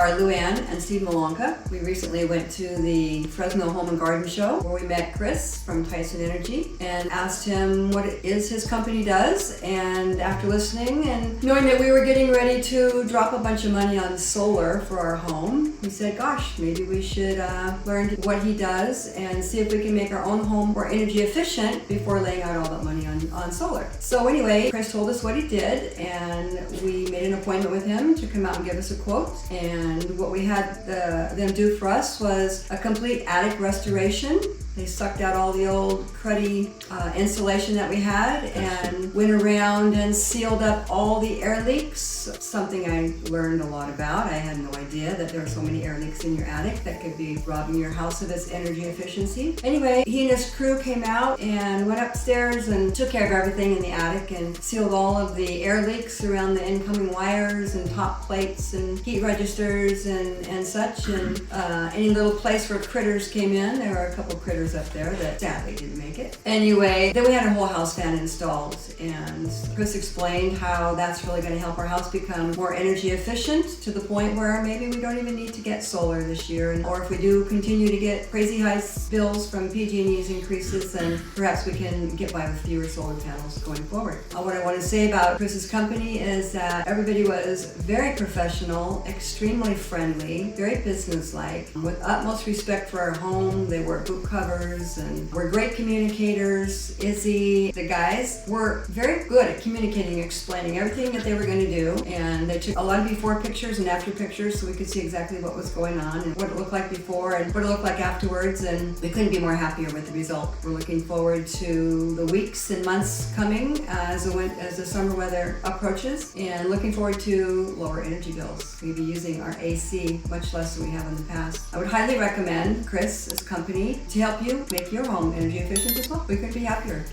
are Luann and Steve Malonka. We recently went to the Fresno Home and Garden Show where we met Chris from Tyson Energy and asked him what it is his company does. And after listening and knowing that we were getting ready to drop a bunch of money on solar for our home, he said, gosh, maybe we should learn what he does and see if we can make our own home more energy efficient before laying out all that money on solar. So anyway, Chris told us what he did, and we made an appointment with him to come out and give us a quote. And what we had them do for us was a complete attic restoration. They sucked out all the old cruddy insulation that we had and went around and sealed up all the air leaks, something I learned a lot about. I had no idea that there were so many air leaks in your attic that could be robbing your house of its energy efficiency. Anyway, he and his crew came out and went upstairs and took care of everything in the attic and sealed all of the air leaks around the incoming wires and top plates and heat registers and such. And any little place where critters came in, there were a couple critters up there that sadly didn't make it. Anyway, then we had a whole house fan installed, and Chris explained how that's really going to help our house become more energy efficient to the point where maybe we don't even need to get solar this year, or if we do continue to get crazy high bills from PG&E's increases, then perhaps we can get by with fewer solar panels going forward. What I want to say about Chris's company is that everybody was very professional, extremely friendly, very businesslike, with utmost respect for our home. They wore boot covers and were great communicators. Izzy, the guys, were very good at communicating, explaining everything that they were going to do, and they took a lot of before pictures and after pictures so we could see exactly what was going on and what it looked like before and what it looked like afterwards, and we couldn't be more happier with the result. We're looking forward to the weeks and months coming as the summer weather approaches, and looking forward to lower energy bills. We'll be using our AC much less than we have in the past. I would highly recommend Chris's company to help you make your home energy efficient as well. We couldn't be happier.